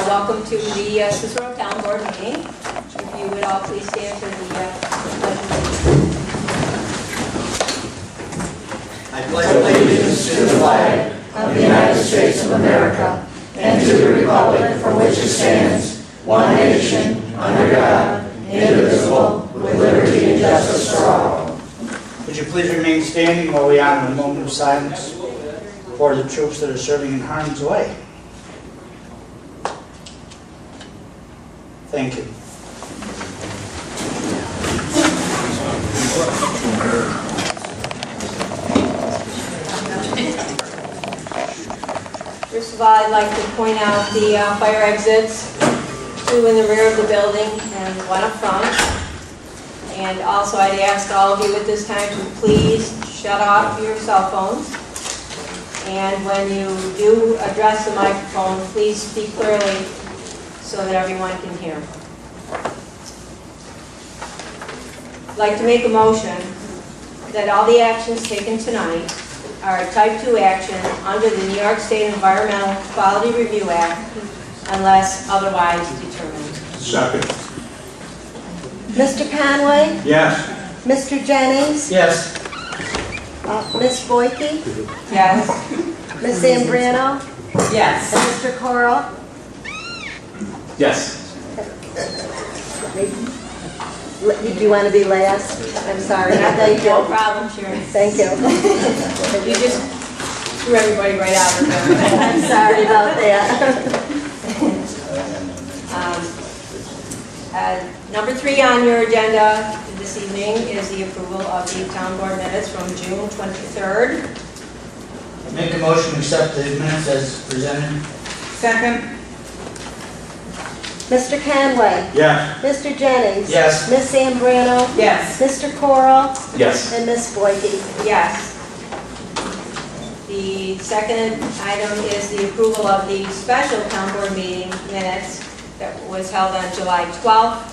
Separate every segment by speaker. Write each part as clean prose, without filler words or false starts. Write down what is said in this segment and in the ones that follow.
Speaker 1: welcome to the Cicero Town Board meeting. If you would all please stand for the pledge of allegiance.
Speaker 2: I pledge allegiance to the flag of the United States of America and to the republic for which it stands, one nation, under God, indivisible, with liberty and justice for all.
Speaker 3: Would you please remain standing while we honor a moment of silence for the troops that are serving in harm's way? Thank you.
Speaker 1: First of all, I'd like to point out the fire exits, 2 in the rear of the building and 1 up front. And also I'd ask all of you at this time to please shut off your cell phones. And when you do address the microphone, please speak clearly so that everyone can hear. I'd like to make a motion that all the actions taken tonight are type 2 action under the New York State Environmental Quality Review Act unless otherwise determined.
Speaker 4: Second.
Speaker 5: Mr. Conway?
Speaker 4: Yes.
Speaker 5: Mr. Jennings?
Speaker 3: Yes.
Speaker 5: Ms. Boyke?
Speaker 1: Yes.
Speaker 5: Ms. Zambrano?
Speaker 1: Yes.
Speaker 5: And Mr. Coral?
Speaker 4: Yes.
Speaker 5: Do you want to be last? I'm sorry. Thank
Speaker 1: No
Speaker 5: you.
Speaker 1: problem, Sharon.
Speaker 5: Thank you.
Speaker 1: You just threw everybody right out of there.
Speaker 5: I'm sorry about that.
Speaker 1: Number 3 on your agenda this evening is the approval of the town board minutes from June 23rd.
Speaker 3: Make a motion to accept the minutes as presented.
Speaker 1: Second.
Speaker 5: Mr. Conway?
Speaker 4: Yes.
Speaker 5: Mr. Jennings?
Speaker 3: Yes.
Speaker 5: Ms. Zambrano?
Speaker 1: Yes.
Speaker 5: Mr. Coral?
Speaker 4: Yes.
Speaker 5: And Ms. Boyke?
Speaker 1: Yes. The second item is the approval of the special town board meeting minutes that was held on July 12th.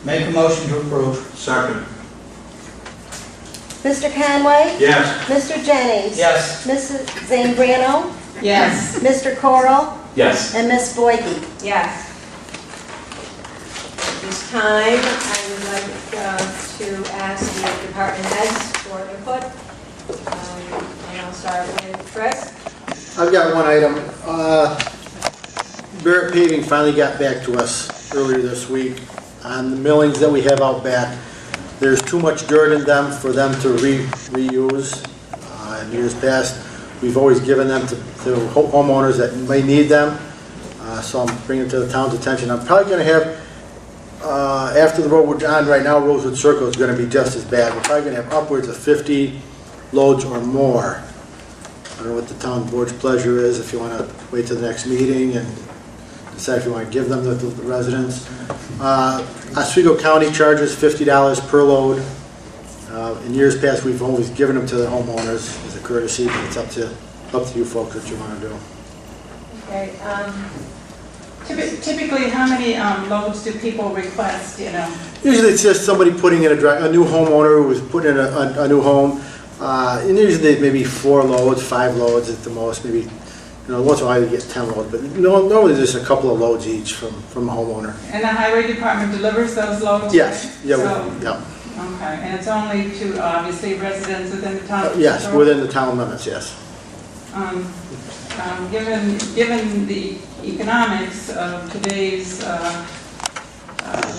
Speaker 3: Make a motion to approve.
Speaker 4: Second.
Speaker 5: Mr. Conway?
Speaker 4: Yes.
Speaker 5: Mr. Jennings?
Speaker 3: Yes.
Speaker 5: Mrs. Zambrano?
Speaker 1: Yes.
Speaker 5: Mr. Coral?
Speaker 4: Yes.
Speaker 5: And Ms. Boyke?
Speaker 1: Yes. At this time, I would like to ask the department heads for input. And I'll start with Chris.
Speaker 6: I've got one item. Barrett Paving finally got back to us earlier this week on the millings that we have out back. There's too much dirt in them for them to reuse. In years past, we've always given them to homeowners that may need them. So I'm bringing it to the town's attention. I'm probably going to have, after the road we're on right now, Rosewood Circle is going to be just as bad. We're probably going to have upwards of 50 loads or more. I don't know what the town board's pleasure is, if you want to wait till the next meeting and decide if you want to give them to the residents. Oswego County charges $50 per load. In years past, we've always given them to the homeowners as a courtesy, but it's up to you folks what you want to do.
Speaker 1: Okay.
Speaker 7: Typically, how many loads do people request, you know?
Speaker 6: Usually it's just somebody putting in a new homeowner who was putting in a new home. And usually maybe 4 loads, 5 loads at the most, maybe, once in a while you get 10 loads, but normally just a couple of loads each from a homeowner.
Speaker 7: And the highway department delivers those loads?
Speaker 6: Yes, yeah,
Speaker 7: yeah. Okay, and it's only to, obviously, residents within the town?
Speaker 6: Yes, within the town limits, yes.
Speaker 7: Given the economics of today's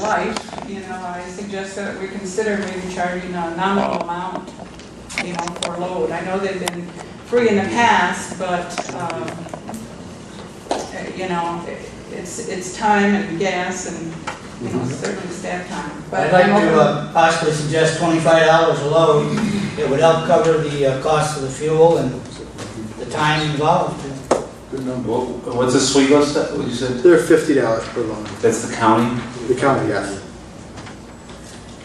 Speaker 7: life, I suggest that we consider maybe charging a nominal amount, for load. I know they've been free in the past, but, it's time and gas and, certainly staff time. But
Speaker 3: I'd like to possibly suggest $25 a load. It would help cover the cost of the fuel and the time involved.
Speaker 4: Good number. What's the sweet list? What you said?
Speaker 6: They're $50 per load.
Speaker 4: That's the county?
Speaker 6: The county, yes.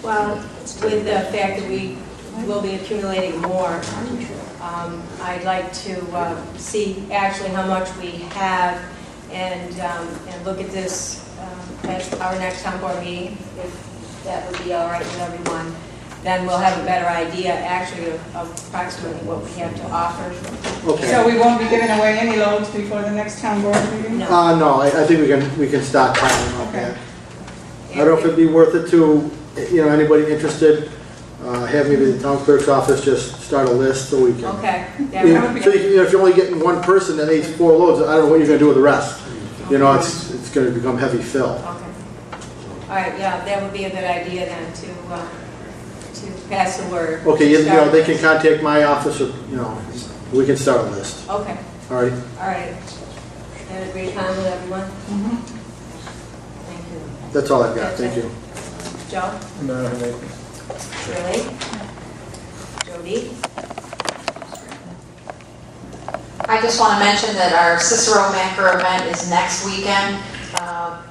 Speaker 1: Well, with the fact that we will be accumulating more, I'd like to see actually how much we have and look at this at our next town board meeting, if that would be all right with everyone. then we'll have a better idea actually of approximately what we have to offer.
Speaker 6: Okay.
Speaker 7: So we won't be giving away any loads before the next town board meeting?
Speaker 1: No.
Speaker 6: No, I think we can stockpile on
Speaker 7: Okay.
Speaker 6: that. I don't know if it'd be worth it to, anybody interested, have maybe the town clerk's office just start a list so we can.
Speaker 1: Okay. That
Speaker 6: You
Speaker 1: would
Speaker 6: know,
Speaker 1: be
Speaker 6: so
Speaker 1: good.
Speaker 6: if you're only getting one person that needs 4 loads, I don't know what you're gonna do with the rest. It's gonna become heavy fill.
Speaker 1: Okay. All right, yeah, that would be a good idea then to pass the word.
Speaker 6: Okay, they can contact my office or, we can start a list.
Speaker 1: Okay,
Speaker 6: All right?
Speaker 1: all right. That agreed upon with everyone?
Speaker 7: Mhm.
Speaker 1: Thank you.
Speaker 6: That's all I've got. Thank you.
Speaker 1: Joe?
Speaker 2: No,
Speaker 1: Shirley? Jody?
Speaker 8: I just want to mention that our Cicero Banker event is next weekend.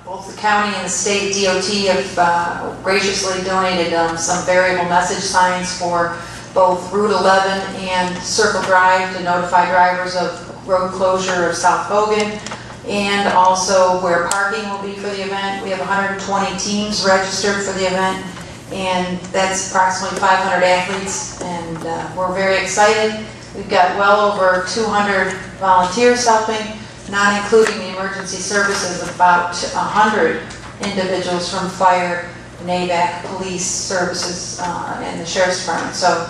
Speaker 8: Both the county and the state DOT have graciously donated some variable message signs for both Route 11 and Circle Drive to notify drivers of road closure of South Hogan, and also where parking will be for the event. We have 120 teams registered for the event, and that's approximately 500 athletes, and we're very excited. We've got well over 200 volunteers helping, not including the emergency services, about 100 individuals from fire, NAVAC, police services, and the sheriff's department. So,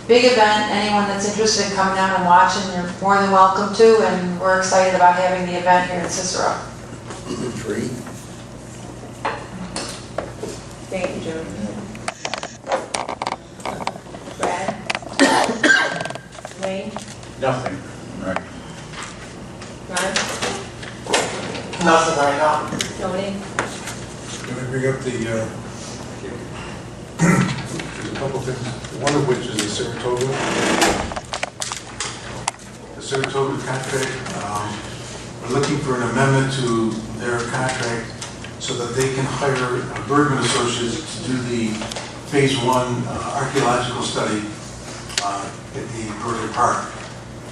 Speaker 8: big event. Anyone that's interested in coming out and watching, you're more than welcome to, and we're excited about having the event here in Cicero.
Speaker 2: Free?
Speaker 1: Thank you, Jody. Brad? Wayne?
Speaker 2: Nothing. Right.
Speaker 1: Ron?
Speaker 2: Nothing right now.
Speaker 1: Tony?
Speaker 9: Can I bring up there's a couple of things, one of which is the Saratoga. The Saratoga contract, we're looking for an amendment to their contract so that they can hire Bergman Associates to do the Phase 1 archaeological study at the Bergen Park.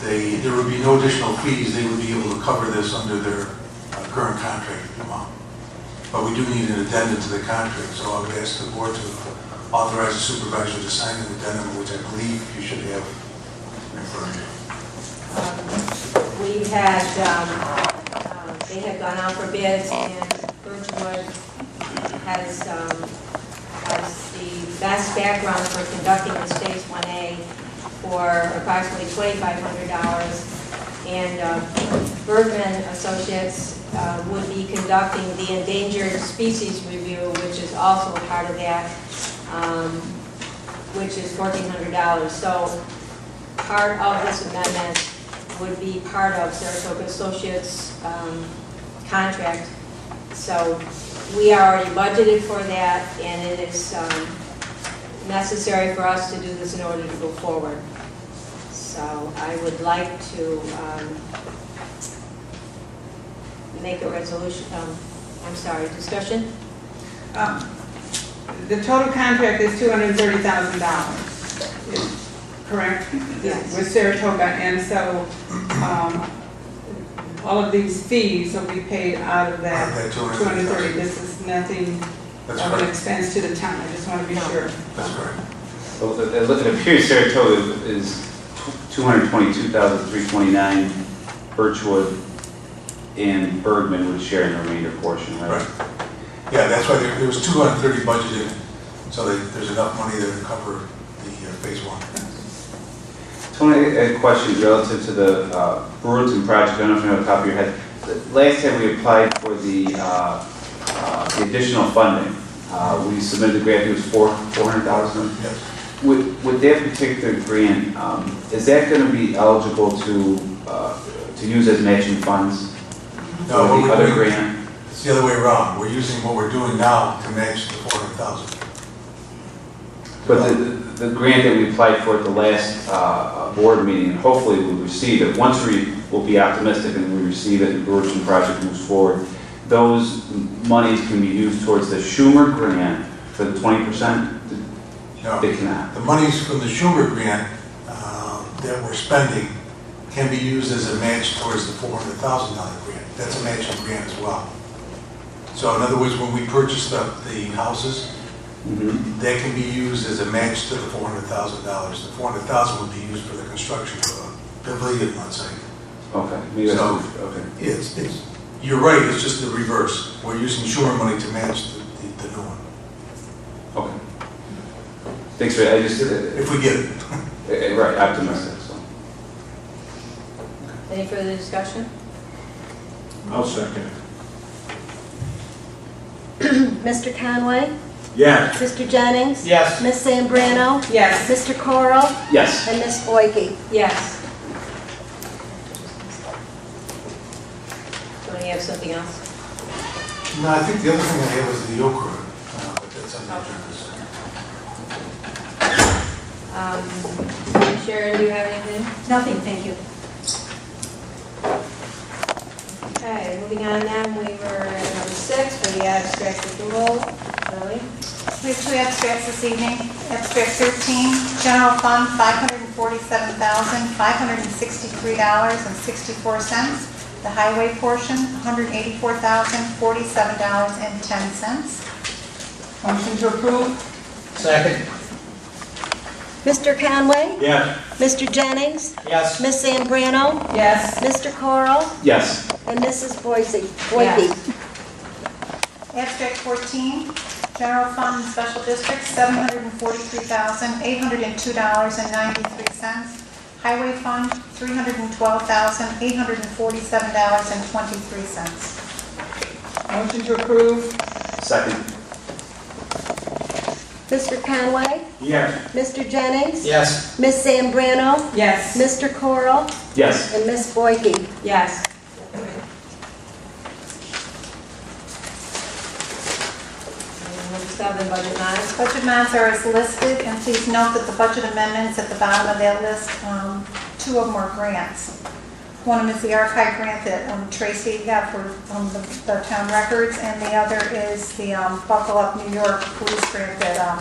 Speaker 9: There would be no additional fees. They would be able to cover this under their current contract amount. But we do need an addendum to the contract, so I would ask the board to authorize the supervisor to sign an addendum, which I believe you should have in front of you.
Speaker 1: We had, they had gone out for bids, and Birchwood has the best background for conducting this Phase 1A for approximately $2,500. And Bergman Associates would be conducting the endangered species review, which is also a part of that, which is $1,400. So part of this amendment would be part of Saratoga Associates' contract. So we are already budgeted for that, and it is necessary for us to do this in order to go forward. So I would like to make a resolution, discussion?
Speaker 7: The total contract is $230,000, correct?
Speaker 1: Yes.
Speaker 7: With Saratoga, and so all of these fees will be paid out of that
Speaker 9: That
Speaker 7: 230. This is nothing
Speaker 9: That's
Speaker 7: of an
Speaker 9: correct.
Speaker 7: expense to the town. I just want to be sure.
Speaker 9: That's correct.
Speaker 4: Well, it appears Saratoga is $222,329, Birchwood and Bergman would share in the remainder portion, right?
Speaker 9: Right. Yeah, that's why there was 230 budgeted, so there's enough money there to cover the Phase 1.
Speaker 4: Tony, I had a question relative to the Brewerton project. I don't know if you know off the top of your head. Last time we applied for the additional funding, we submitted the grant. It was $400,000.
Speaker 9: Yes.
Speaker 4: With that particular grant, is that going to be eligible to use as matching funds
Speaker 9: No,
Speaker 4: for
Speaker 9: what
Speaker 4: the
Speaker 9: we're
Speaker 4: other
Speaker 9: doing-
Speaker 4: grant?
Speaker 9: It's the other way around. We're using what we're doing now to match the 400,000.
Speaker 4: But the grant that we applied for at the last board meeting, hopefully we'll receive it. Once we'll be optimistic and we receive it and the Brewerton project moves forward, those monies can be used towards the Schumer grant for the 20%?
Speaker 9: No.
Speaker 4: They cannot.
Speaker 9: The monies from the Schumer grant that we're spending can be used as a match towards the $400,000 grant. That's a matching grant as well. So in other words, when we purchased the houses, that can be used as a match to the $400,000. The $400,000 would be used for the construction of a pavilion on site.
Speaker 4: Okay, maybe that's,
Speaker 9: So-
Speaker 4: okay.
Speaker 9: You're right, it's just the reverse. We're using sewer money to match the new one,
Speaker 4: Okay. Thanks for, I just,
Speaker 9: if we get it.
Speaker 4: right, optimistic, so.
Speaker 1: Any further discussion?
Speaker 2: I'll second it.
Speaker 5: Mr. Conway?
Speaker 2: Yes.
Speaker 5: Mr. Jennings?
Speaker 3: Yes.
Speaker 5: Miss Zambrano?
Speaker 7: Yes.
Speaker 5: Mr. Coral?
Speaker 4: Yes.
Speaker 5: And Miss Boyke?
Speaker 1: Yes. Do you have something else?
Speaker 9: No, I think the other thing I have is the okra, but that's on the agenda.
Speaker 1: Sharon, do you have anything?
Speaker 10: Nothing, thank you.
Speaker 1: Okay, moving on then, we were at number 6 for the abstract approval. Lily?
Speaker 10: We have two abstracts this evening. Abstract 13, general fund, $547,563.64. The highway portion, $184,047.10.
Speaker 7: Motion to approve?
Speaker 3: Second.
Speaker 5: Mr. Conway?
Speaker 2: Yes.
Speaker 5: Mr. Jennings?
Speaker 3: Yes.
Speaker 5: Miss Zambrano?
Speaker 7: Yes.
Speaker 5: Mr. Coral?
Speaker 4: Yes.
Speaker 5: And Mrs. Boyke?
Speaker 1: Yes.
Speaker 10: Abstract 14, general fund and special districts, $743,802.93. Highway fund, $312,847.23.
Speaker 7: Motion to approve?
Speaker 4: Second.
Speaker 5: Mr. Conway?
Speaker 2: Yes.
Speaker 5: Mr. Jennings?
Speaker 3: Yes.
Speaker 5: Miss Zambrano?
Speaker 7: Yes.
Speaker 5: Mr. Coral?
Speaker 4: Yes.
Speaker 5: And Miss Boyke?
Speaker 1: Yes. Number 7, budget matters.
Speaker 10: Budget amounts are as listed, and please note that the budget amendments at the bottom of that list, two of them are grants. One of them is the archive grant that Tracy got for the town records, and the other is the Buckle Up New York police grant that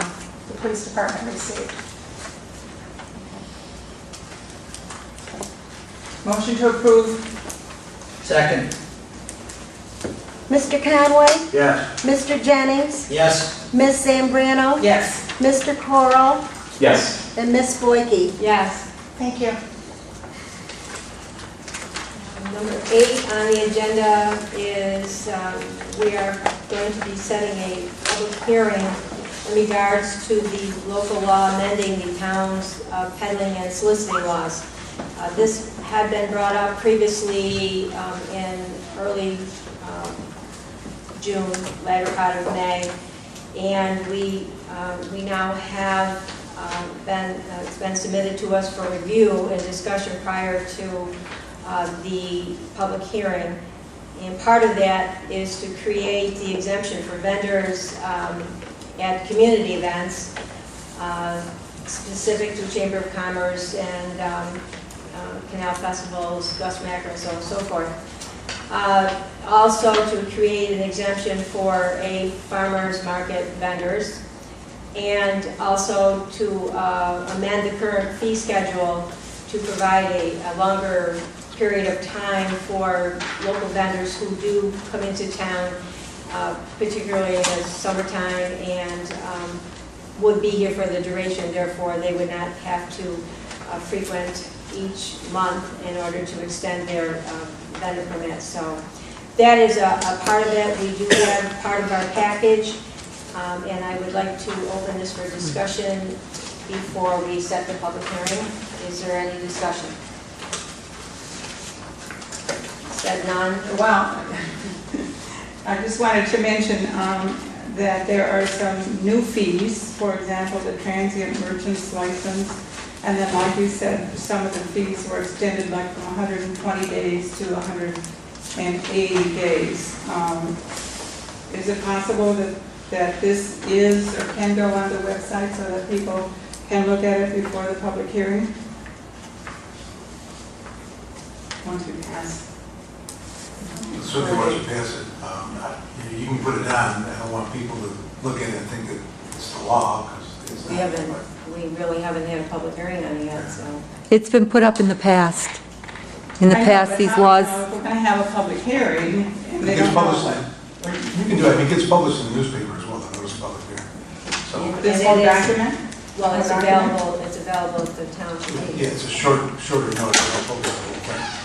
Speaker 10: the police department received.
Speaker 7: Motion to approve?
Speaker 3: Second.
Speaker 5: Mr. Conway?
Speaker 2: Yes.
Speaker 5: Mr. Jennings?
Speaker 3: Yes.
Speaker 5: Miss Zambrano?
Speaker 7: Yes.
Speaker 5: Mr. Coral?
Speaker 4: Yes.
Speaker 5: And Miss Boyke?
Speaker 1: Yes.
Speaker 10: Thank you.
Speaker 1: Number 8 on the agenda is we are going to be setting a public hearing in regards to the local law amending the town's peddling and soliciting laws. This had been brought up previously in early June, latter part of May, and we now have it's been submitted to us for review and discussion prior to the public hearing. And part of that is to create the exemption for vendors at community events specific to Chamber of Commerce and canal festivals, Gus Macker, and so on and so forth. Also to create an exemption for farmers market vendors, and also to amend the current fee schedule to provide a longer period of time for local vendors who do come into town, particularly in the summertime, and would be here for the duration. Therefore, they would not have to frequent each month in order to extend their vendor permits. So that is a part of it. We do have part of our package, and I would like to open this for discussion before we set the public hearing. Is there any discussion? Said none?
Speaker 7: Well, I just wanted to mention that there are some new fees, for example, the transient merchant's license, and then like you said, some of the fees were extended like from 120 days to 180 days. Is it possible that this is or can go on the website so that people can look at it before the public hearing? Once we pass.
Speaker 9: Certainly once you pass it, you can put it on. I don't want people to look at it and think that it's the law, because it's not.
Speaker 1: We really haven't had a public hearing on it yet, so.
Speaker 11: It's been put up in the past. In the
Speaker 7: I know,
Speaker 11: past,
Speaker 7: but
Speaker 11: these
Speaker 7: how-
Speaker 11: laws,
Speaker 7: If we're going to have a public hearing, and they
Speaker 9: It gets
Speaker 7: don't
Speaker 9: published,
Speaker 7: know.
Speaker 9: you can do it, it gets published in the newspaper as well, the notice of public hearing. So,
Speaker 1: And
Speaker 7: This
Speaker 1: it
Speaker 7: whole
Speaker 1: is-
Speaker 7: document?
Speaker 1: Well, it's
Speaker 7: Whole document?
Speaker 1: available at the township meeting.
Speaker 9: yeah, it's a shorter notice, I'll focus on the whole thing.